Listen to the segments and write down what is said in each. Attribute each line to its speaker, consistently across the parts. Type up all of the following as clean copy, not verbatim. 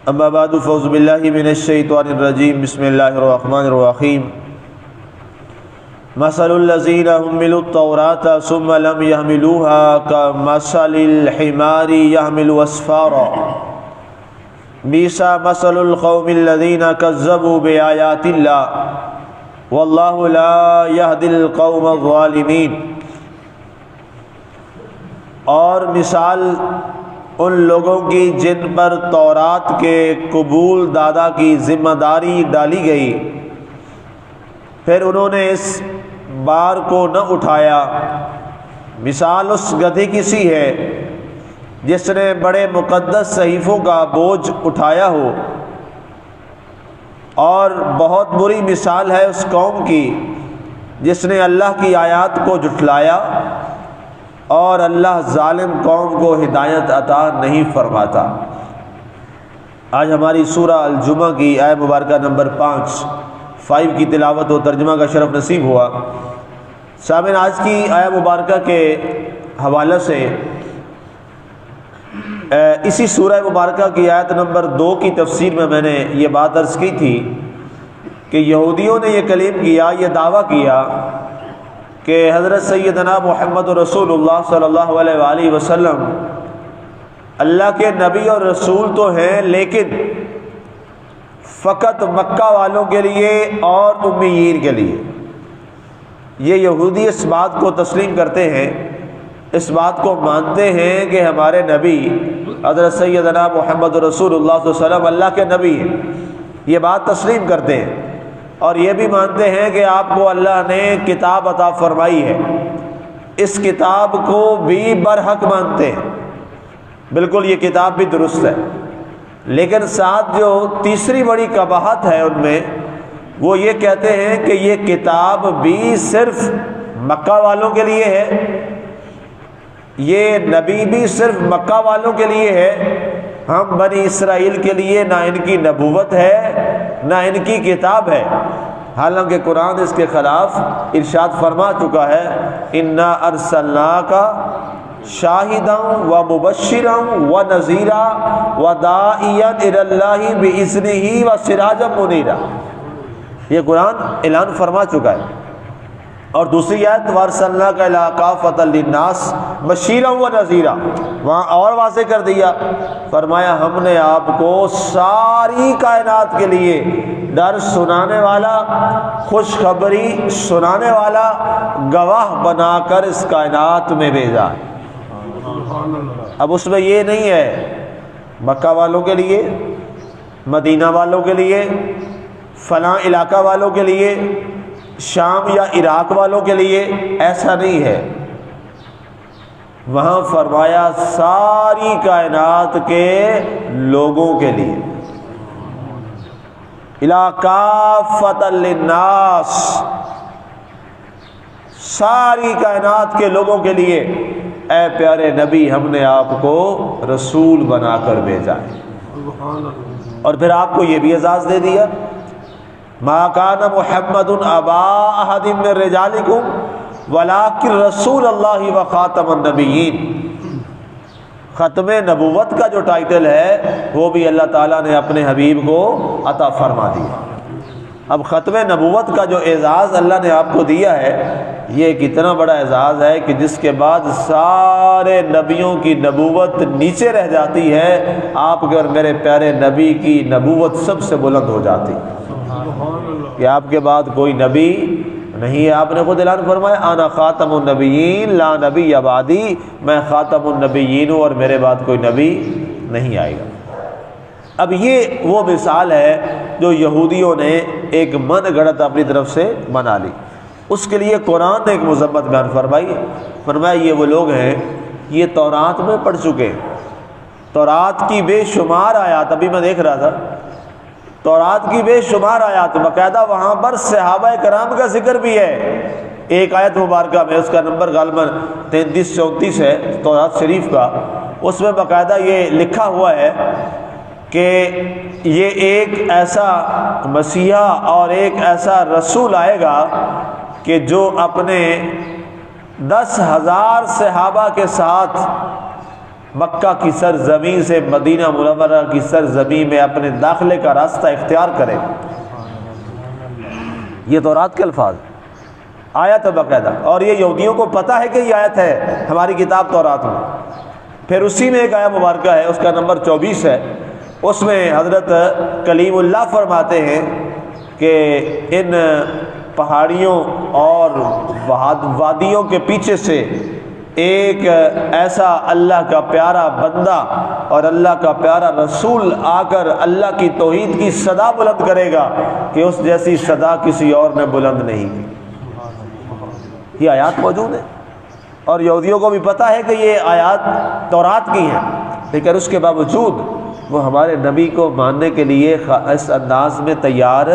Speaker 1: اما بعد فاعوذ باللہ من الشیطان الرجیم بسم اللہ الرحمن الرحیم مثل الذین حملوا التوراة ثم لم يحملوها كمثل الحمار يحمل اسفارا بئس مثل القوم الذین کذبوا بآیات اللہ واللہ لا یہدی القوم الظالمین۔ اور مثال ان لوگوں کی جن پر تورات کے قبول دادا کی ذمہ داری ڈالی گئی، پھر انہوں نے اس بار کو نہ اٹھایا۔ مثال اس گدھے کی سی ہے جس نے بڑے مقدس صحیفوں کا بوجھ اٹھایا ہو، اور بہت بری مثال ہے اس قوم کی جس نے اللہ کی آیات کو جھٹلایا، اور اللہ ظالم قوم کو ہدایت عطا نہیں فرماتا۔ آج ہماری سورہ الجمعہ کی آیت مبارکہ نمبر 5 کی تلاوت و ترجمہ کا شرف نصیب ہوا۔ سامعین، آج کی آیت مبارکہ کے حوالے سے اسی سورہ مبارکہ کی آیت نمبر 2 کی تفسیر میں نے یہ بات عرض کی تھی کہ یہودیوں نے یہ کلیم کیا، یہ دعویٰ کیا کہ حضرت سیدنا محمد رسول اللہ صلی اللہ علیہ وآلہ وسلم اللہ کے نبی اور رسول تو ہیں، لیکن فقط مکہ والوں کے لیے اور امیین کے لیے۔ یہ یہودی اس بات کو تسلیم کرتے ہیں، اس بات کو مانتے ہیں کہ ہمارے نبی حضرت سیدنا محمد رسول اللہ صلی اللہ علیہ وسلم اللہ کے نبی ہیں، یہ بات تسلیم کرتے ہیں، اور یہ بھی مانتے ہیں کہ آپ کو اللہ نے کتاب عطا فرمائی ہے، اس کتاب کو بھی برحق مانتے ہیں، بالکل یہ کتاب بھی درست ہے۔ لیکن ساتھ جو تیسری بڑی قباحت ہے ان میں، وہ یہ کہتے ہیں کہ یہ کتاب بھی صرف مکہ والوں کے لیے ہے، یہ نبی بھی صرف مکہ والوں کے لیے ہے، ہم بنی اسرائیل کے لیے نہ ان کی نبوت ہے نہ ان کی کتاب ہے۔ حالانکہ قرآن اس کے خلاف ارشاد فرما چکا ہے، انا ارسلناک شاہدا و مبشرا و نذیرا و داعیا الی اللہ باذنہ و سراجا منیرا، یہ قرآن اعلان فرما چکا ہے۔ اور دوسری آیت وارسلناک الی کافۃ للناس بشیرا و نذیرا، وہاں اور واضح کر دیا، فرمایا ہم نے آپ کو ساری کائنات کے لیے ڈر سنانے والا، خوشخبری سنانے والا، گواہ بنا کر اس کائنات میں بھیجا۔ اب اس میں یہ نہیں ہے مکہ والوں کے لیے، مدینہ والوں کے لیے، فلاں علاقہ والوں کے لیے، شام یا عراق والوں کے لیے، ایسا نہیں ہے۔ وہاں فرمایا ساری کائنات کے لوگوں کے لیے، الی کافۃ للناس، ساری کائنات کے لوگوں کے لیے اے پیارے نبی ہم نے آپ کو رسول بنا کر بھیجا ہے۔ اور پھر آپ کو یہ بھی اعزاز دے دیا، ما کان محمد ابا احد من رجالکم ولکن رسول اللہ و خاتم النبیین۔ ختم نبوت کا جو ٹائٹل ہے وہ بھی اللہ تعالیٰ نے اپنے حبیب کو عطا فرما دیا۔ اب ختم نبوت کا جو اعزاز اللہ نے آپ کو دیا ہے، یہ ایک اتنا بڑا اعزاز ہے کہ جس کے بعد سارے نبیوں کی نبوت نیچے رہ جاتی ہے، آپ کے اور میرے پیارے نبی کی نبوت سب سے بلند ہو جاتی کہ آپ کے بعد کوئی نبی نہیں ہے۔ آپ نے خود اعلان فرمایا انا خاتم النبیین لا نبی بعدی، میں خاتم النبیین ہوں اور میرے بعد کوئی نبی نہیں آئے گا۔ اب یہ وہ مثال ہے جو یہودیوں نے ایک من گھڑت اپنی طرف سے بنا لی۔ اس کے لیے قرآن نے ایک مذمت بیان فرمائی، فرمایا یہ وہ لوگ ہیں، یہ تورات میں پڑھ چکے ہیں، تورات کی بے شمار آیات، ابھی میں دیکھ رہا تھا تورات کی بے شمار آیات، باقاعدہ وہاں پر صحابہ کرام کا ذکر بھی ہے۔ ایک آیت مبارکہ میں، اس کا نمبر غالباً 33-34 ہے تورات شریف کا، اس میں باقاعدہ یہ لکھا ہوا ہے کہ یہ ایک ایسا مسیحا اور ایک ایسا رسول آئے گا کہ جو اپنے 10,000 صحابہ کے ساتھ مکہ کی سرزمین سے مدینہ منورہ کی سرزمین میں اپنے داخلے کا راستہ اختیار کرے۔ یہ تورات کے الفاظ، آیت ہے باقاعدہ، اور یہ یہودیوں کو پتہ ہے کہ یہ آیت ہے ہماری کتاب تورات میں۔ پھر اسی میں ایک آیت مبارکہ ہے، اس کا نمبر 24 ہے، اس میں حضرت کلیم اللہ فرماتے ہیں کہ ان پہاڑیوں اور وادیوں کے پیچھے سے ایک ایسا اللہ کا پیارا بندہ اور اللہ کا پیارا رسول آ کر اللہ کی توحید کی صدا بلند کرے گا کہ اس جیسی صدا کسی اور نے بلند نہیں کی۔ یہ آیات موجود ہیں اور یہودیوں کو بھی پتہ ہے کہ یہ آیات تورات کی ہیں، لیکن اس کے باوجود وہ ہمارے نبی کو ماننے کے لیے اس انداز میں تیار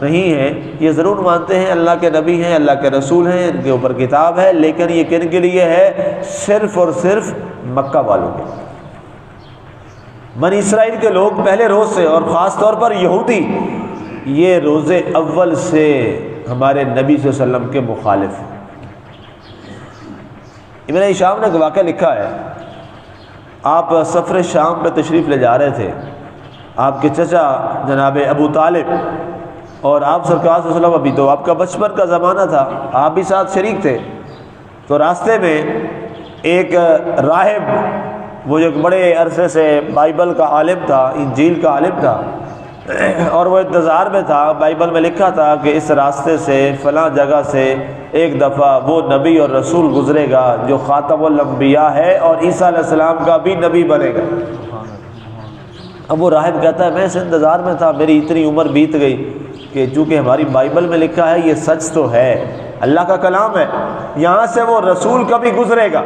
Speaker 1: نہیں ہیں۔ یہ ضرور مانتے ہیں اللہ کے نبی ہیں، اللہ کے رسول ہیں، ان کے اوپر کتاب ہے، لیکن یہ کن کے لیے ہے؟ صرف اور صرف مکہ والوں کے۔ بنی اسرائیل کے لوگ پہلے روز سے، اور خاص طور پر یہودی، یہ روز اول سے ہمارے نبی صلی اللہ علیہ وسلم کے مخالف ہیں۔ ابن ہشام نے ایک واقعہ لکھا ہے، آپ سفر شام پہ تشریف لے جا رہے تھے، آپ کے چچا جناب ابو طالب اور آپ سرکار صلی اللہ علیہ وسلم، ابھی تو آپ کا بچپن کا زمانہ تھا، آپ بھی ساتھ شریک تھے، تو راستے میں ایک راہب، وہ ایک بڑے عرصے سے بائبل کا عالم تھا، انجیل کا عالم تھا، اور وہ انتظار میں تھا۔ بائبل میں لکھا تھا کہ اس راستے سے فلاں جگہ سے ایک دفعہ وہ نبی اور رسول گزرے گا جو خاتم الانبیاء ہے اور عیسیٰ علیہ السلام کا بھی نبی بنے گا۔ اب وہ راہب کہتا ہے میں اس انتظار میں تھا، میری اتنی عمر بیت گئی کہ چونکہ ہماری بائبل میں لکھا ہے یہ سچ تو ہے، اللہ کا کلام ہے، یہاں سے وہ رسول کبھی گزرے گا،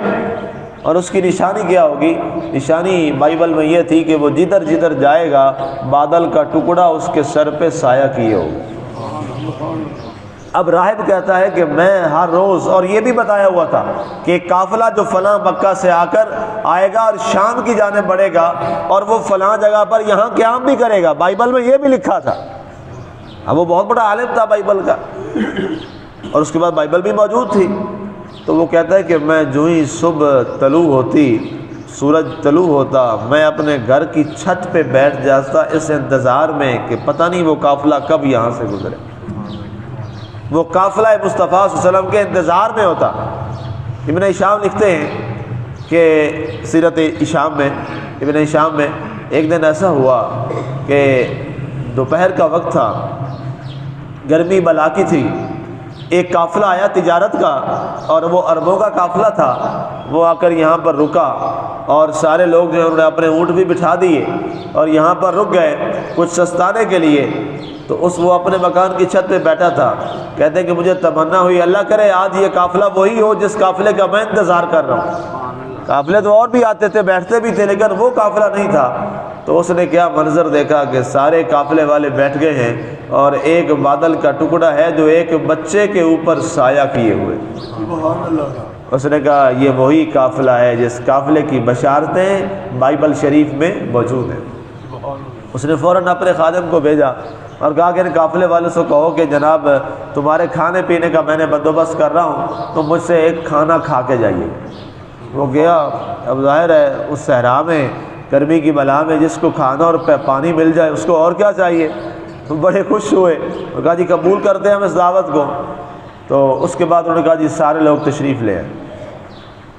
Speaker 1: اور اس کی نشانی کیا ہوگی؟ نشانی بائبل میں یہ تھی کہ وہ جدھر جدھر جائے گا بادل کا ٹکڑا اس کے سر پہ سایہ کیے ہوگا۔ اب راہب کہتا ہے کہ میں ہر روز، اور یہ بھی بتایا ہوا تھا کہ ایک قافلہ جو فلاں مکہ سے آ کر آئے گا اور شام کی جانب بڑھے گا اور وہ فلاں جگہ پر یہاں قیام بھی کرے گا، بائبل میں یہ بھی لکھا تھا۔ اب وہ بہت بڑا عالم تھا بائبل کا، اور اس کے بعد بائبل بھی موجود تھی، تو وہ کہتا ہے کہ میں جو ہی صبح طلوع ہوتی، سورج طلوع ہوتا، میں اپنے گھر کی چھت پہ بیٹھ جاتا اس انتظار میں کہ پتہ نہیں وہ قافلہ کب یہاں سے گزرے، وہ قافلہ مصطفیٰ صلی اللہ علیہ وسلم کے انتظار میں ہوتا۔ ابن ہشام لکھتے ہیں کہ سیرت ہشام میں، ابن ہشام میں ایک دن ایسا ہوا کہ دوپہر کا وقت تھا، گرمی بلاکی تھی، ایک قافلہ آیا تجارت کا اور وہ عربوں کا قافلہ تھا، وہ آ کر یہاں پر رکا اور سارے لوگ جو انہوں نے اپنے اونٹ بھی بٹھا دیے اور یہاں پر رک گئے کچھ سستانے کے لیے۔ تو وہ اپنے مکان کی چھت پہ بیٹھا تھا، کہتے ہیں کہ مجھے تمنا ہوئی اللہ کرے آج یہ قافلہ وہی ہو جس قافلے کا میں انتظار کر رہا ہوں۔ قافلے تو اور بھی آتے تھے، بیٹھتے بھی تھے، لیکن وہ قافلہ نہیں تھا۔ تو اس نے کیا منظر دیکھا کہ سارے قافلے والے بیٹھ گئے ہیں اور ایک بادل کا ٹکڑا ہے جو ایک بچے کے اوپر سایہ کیے ہوئے۔ اس نے کہا یہ وہی قافلہ ہے جس قافلے کی بشارتیں بائبل شریف میں موجود ہیں۔ اس نے فوراً اپنے خادم کو بھیجا اور کہا کہ ان قافلے والوں سے کہو کہ جناب تمہارے کھانے پینے کا میں نے بندوبست کر رہا ہوں، تو مجھ سے ایک کھانا کھا کے جائیے۔ وہ گیا، اب ظاہر ہے اس صحرا میں گرمی کی بلا میں جس کو کھانا اور پانی مل جائے اس کو اور کیا چاہیے۔ تو بڑے خوش ہوئے اور کہا جی قبول کرتے ہیں ہم اس دعوت کو۔ تو اس کے بعد انہوں نے کہا جی سارے لوگ تشریف لے آئے۔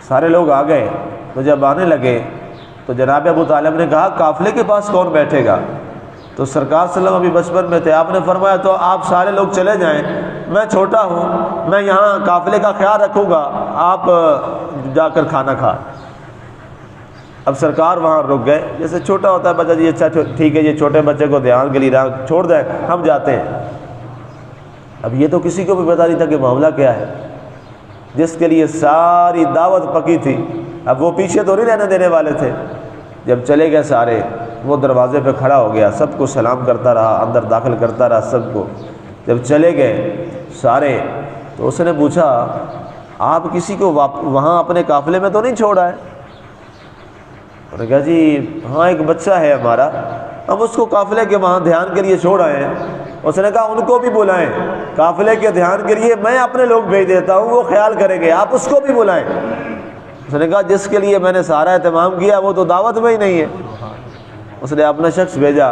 Speaker 1: سارے لوگ آ گئے، تو جب آنے لگے تو جناب ابو طالب نے کہا قافلے کے پاس کون بیٹھے گا؟ تو سرکار صلی اللہ علیہ وسلم ابھی بچپن میں تھے، آپ نے فرمایا تو آپ سارے لوگ چلے جائیں، میں چھوٹا ہوں، میں یہاں قافلے کا خیال رکھوں گا، آپ جا کر کھانا کھا۔ اب سرکار وہاں رک گئے، جیسے چھوٹا ہوتا ہے بچہ، جی اچھا ٹھیک ہے، یہ چھوٹے بچے کو دھیان کے لیے چھوڑ دیں، ہم جاتے ہیں۔ اب یہ تو کسی کو بھی پتا نہیں تھا کہ معاملہ کیا ہے، جس کے لیے ساری دعوت پکی تھی، اب وہ پیچھے تو نہیں رہنے دینے والے تھے۔ جب چلے گئے سارے، وہ دروازے پہ کھڑا ہو گیا، سب کو سلام کرتا رہا، اندر داخل کرتا رہا سب کو۔ جب چلے گئے سارے تو اس نے پوچھا آپ کسی کو وہاں اپنے قافلے میں تو نہیں چھوڑا ہے؟ انہوں نے کہا جی ہاں ایک بچہ ہے ہمارا، ہم اس کو قافلے کے وہاں دھیان کے لیے چھوڑ آئے ہیں۔ اس نے کہا ان کو بھی بلائیں، قافلے کے دھیان کے لیے میں اپنے لوگ بھیج دیتا ہوں، وہ خیال کریں گے، آپ اس کو بھی بلائیں۔ اس نے کہا جس کے لیے میں نے سارا اہتمام کیا وہ تو دعوت میں ہی نہیں ہے۔ اس نے اپنا شخص بھیجا،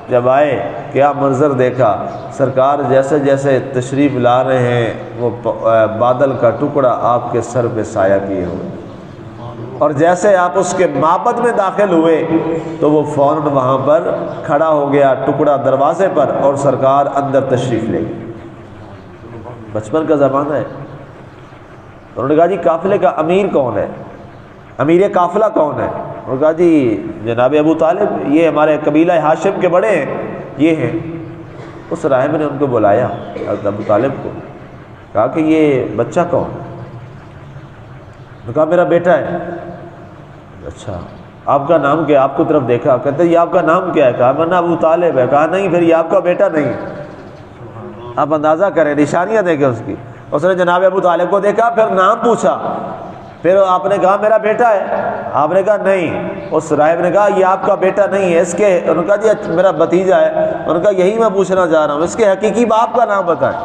Speaker 1: جب آئے کیا منظر دیکھا، سرکار جیسے جیسے تشریف لا رہے ہیں وہ بادل کا ٹکڑا آپ کے سر پہ سایہ کیے ہوئے، اور جیسے آپ اس کے معبد میں داخل ہوئے تو وہ فوراً وہاں پر کھڑا ہو گیا ٹکڑا دروازے پر، اور سرکار اندر تشریف لے گئے۔ بچپن کا زمانہ ہے۔ انہوں نے کہا جی قافلے کا امیر کون ہے، امیر قافلہ کون ہے؟ انہوں نے کہا جی جناب ابو طالب، یہ ہمارے قبیلہ ہاشم کے بڑے ہیں، یہ ہیں۔ اس راہب نے ان کو بلایا، حضرت ابو طالب کو، کہا کہ یہ بچہ کون ہے؟ انہوں نے کہا میرا بیٹا ہے۔ اچھا آپ کا نام کیا؟ آپ کو طرف دیکھا، کہتے یہ آپ کا نام کیا ہے؟ کہا میں نے ابو طالب ہے۔ کہا نہیں پھر یہ آپ کا بیٹا نہیں۔ آپ اندازہ کریں، نشانیاں دیکھیں اس کی۔ اس نے جناب ابو طالب کو دیکھا، پھر نام پوچھا، پھر آپ نے کہا میرا بیٹا ہے؟ آپ نے کہا نہیں۔ اس راہب نے کہا یہ آپ کا بیٹا نہیں ہے، اس کے، انہوں نے کہا جی میرا بھتیجا ہے۔ انہوں نے کہا یہی میں پوچھنا چاہ رہا ہوں، اس کے حقیقی باپ کا نام بتائیں۔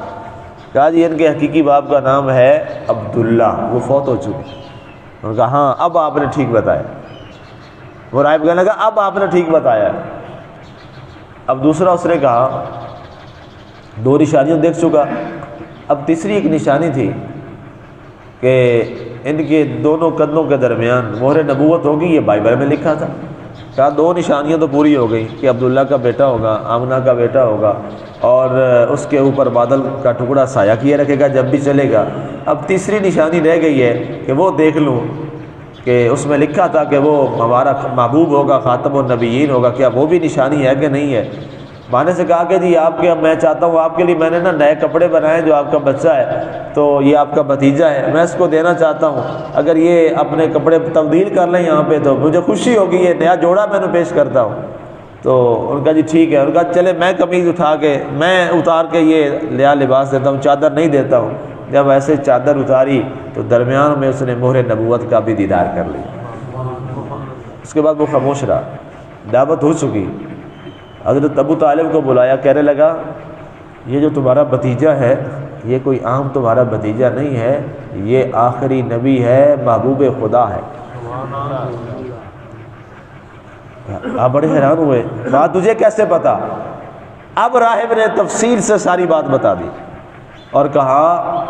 Speaker 1: کہا جی ان کے حقیقی باپ کا نام ہے عبداللہ، وہ فوت ہو چکے۔ انہوں نے کہا ہاں اب آپ نے ٹھیک بتایا۔ وہ راہب کہنے لگا اب آپ نے ٹھیک بتایا۔ اب دوسرا اس نے کہا دو نشانیاں دیکھ چکا، اب تیسری ایک نشانی تھی کہ ان کے دونوں کندھوں کے درمیان مہر نبوت ہوگی، یہ بائبل میں لکھا تھا۔ کہا دو نشانیاں تو پوری ہو گئی کہ عبداللہ کا بیٹا ہوگا، آمنہ کا بیٹا ہوگا، اور اس کے اوپر بادل کا ٹکڑا سایہ کیے رکھے گا جب بھی چلے گا۔ اب تیسری نشانی رہ گئی ہے کہ وہ دیکھ لوں کہ اس میں لکھا تھا کہ وہ ہمارا محبوب ہوگا، خاتم النبیین ہوگا، کیا وہ بھی نشانی ہے کہ نہیں ہے؟ بانے سے کہا کہ جی آپ کے، میں چاہتا ہوں آپ کے لیے میں نے نا نئے کپڑے بنائے، جو آپ کا بچہ ہے تو یہ آپ کا بھتیجا ہے، میں اس کو دینا چاہتا ہوں، اگر یہ اپنے کپڑے تبدیل کر لیں یہاں پہ تو مجھے خوشی ہوگی، یہ نیا جوڑا میں نے پیش کرتا ہوں۔ تو ان کا جی ٹھیک ہے۔ ان کا چلے میں قمیض اٹھا کے، میں اتار کے یہ نیا لباس دیتا ہوں، چادر نہیں دیتا ہوں۔ جب ایسے چادر اتاری تو درمیان میں اس نے مہر نبوت کا بھی دیدار کر لیا۔ اس کے بعد وہ خاموش رہا۔ دعوت ہو چکی، حضرت ابو طالب کو بلایا، کہنے لگا یہ جو تمہارا بھتیجا ہے یہ کوئی عام تمہارا بھتیجا نہیں ہے، یہ آخری نبی ہے، محبوب خدا ہے۔ آپ بڑے حیران ہوئے، بات تجھے کیسے پتا؟ اب راہب نے تفصیل سے ساری بات بتا دی اور کہا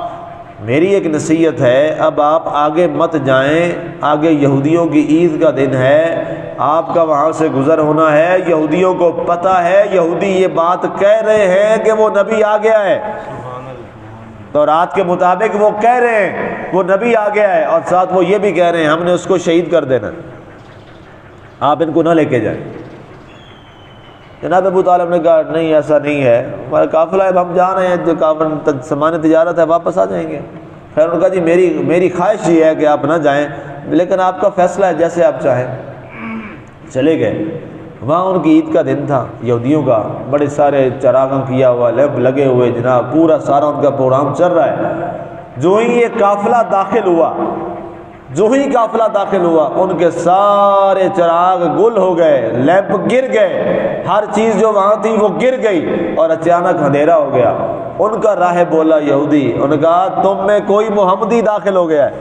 Speaker 1: میری ایک نصیحت ہے، اب آپ آگے مت جائیں، آگے یہودیوں کی عید کا دن ہے، آپ کا وہاں سے گزر ہونا ہے، یہودیوں کو پتہ ہے، یہودی یہ بات کہہ رہے ہیں کہ وہ نبی آ گیا ہے، تو رات کے مطابق وہ کہہ رہے ہیں وہ نبی آ گیا ہے، اور ساتھ وہ یہ بھی کہہ رہے ہیں ہم نے اس کو شہید کر دینا، آپ ان کو نہ لے کے جائیں۔ جناب ابو طالب نے کہا نہیں ایسا نہیں ہے، ہمارا قافلہ ہے، ہم جا رہے ہیں، جو سامان تجارت ہے واپس آ جائیں گے۔ خیر انہوں نے کہا جی میری خواہش یہ ہے کہ آپ نہ جائیں، لیکن آپ کا فیصلہ ہے جیسے آپ چاہیں۔ چلے گئے۔ وہاں ان کی عید کا دن تھا یہودیوں کا، بڑے سارے چراغاں کیا ہوا، لیمپ لگے ہوئے، جناب پورا سارا ان کا پروگرام چل رہا ہے۔ جو ہی یہ قافلہ داخل ہوا، ان کے سارے چراغ گل ہو گئے، لیمپ گر گئے، ہر چیز جو وہاں تھی وہ گر گئی، اور اچانک اندھیرا ہو گیا۔ ان کا راہب بولا یہودی، انہوں نے کہا تم میں کوئی محمدی داخل ہو گیا ہے،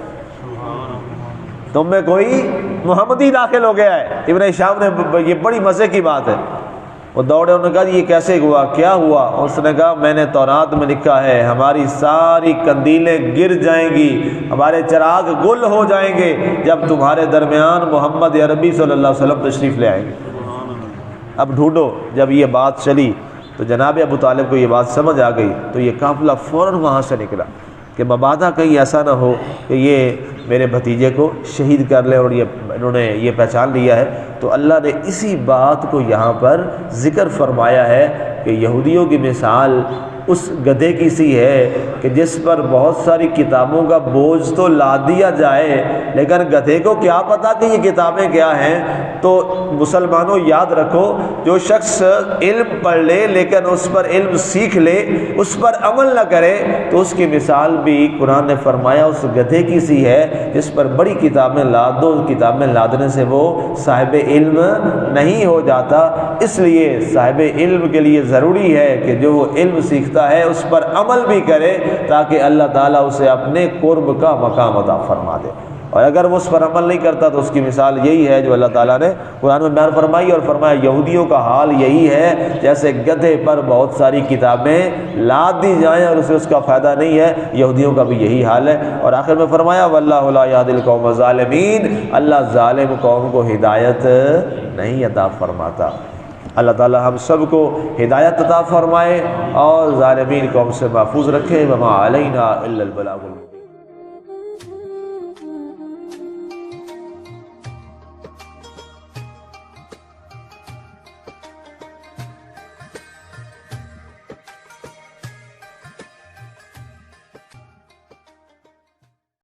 Speaker 1: تم میں کوئی محمدی داخل ہو گیا ہے۔ ابن ہشام نے، یہ بڑی مزے کی بات ہے، وہ دوڑے، انہوں نے کہا یہ کیسے ہوا، کیا ہوا؟ اس نے کہا میں نے تورات میں لکھا ہے ہماری ساری قندیلیں گر جائیں گی، ہمارے چراغ گل ہو جائیں گے جب تمہارے درمیان محمد عربی صلی اللہ علیہ وسلم تشریف لے آئیں گے۔ اب ڈھونڈو، جب یہ بات چلی تو جناب ابو طالب کو یہ بات سمجھ آ گئی، تو یہ قافلہ فوراً وہاں سے نکلا کہ مبادا کہیں ایسا نہ ہو کہ یہ میرے بھتیجے کو شہید کر لے، اور انہوں نے یہ پہچان لیا ہے۔ تو اللہ نے اسی بات کو یہاں پر ذکر فرمایا ہے کہ یہودیوں کی مثال اس گدھے کی سی ہے کہ جس پر بہت ساری کتابوں کا بوجھ تو لاد دیا جائے، لیکن گدھے کو کیا پتا کہ یہ کتابیں کیا ہیں۔ تو مسلمانوں یاد رکھو، جو شخص علم پڑھ لے لیکن اس پر علم سیکھ لے، اس پر عمل نہ کرے، تو اس کی مثال بھی قرآن نے فرمایا اس گدھے کی سی ہے جس پر بڑی کتابیں لاد دو، کتابیں لادنے سے وہ صاحب علم نہیں ہو جاتا۔ اس لیے صاحب علم کے لیے ضروری ہے کہ جو وہ علم سیکھتا ہے اس پر عمل بھی کرے، تاکہ اللہ تعالیٰ اسے اپنے قرب کا مقام عطا فرما دے۔ اور اگر وہ اس پر عمل نہیں کرتا تو اس کی مثال یہی ہے جو اللہ تعالیٰ نے قرآن میں بیان فرمائی، اور فرمایا یہودیوں کا حال یہی ہے جیسے گدھے پر بہت ساری کتابیں لاد دی جائیں اور اسے اس کا فائدہ نہیں ہے، یہودیوں کا بھی یہی حال ہے۔ اور آخر میں فرمایا واللہ لا یہدی القوم الظالمین، اللہ ظالم قوم کو ہدایت نہیں عطا فرماتا۔ اللہ تعالی ہم سب کو ہدایت عطا فرمائے اور ظالمین قوم سے محفوظ رکھے۔ وما علینا الا البلاغ المبین۔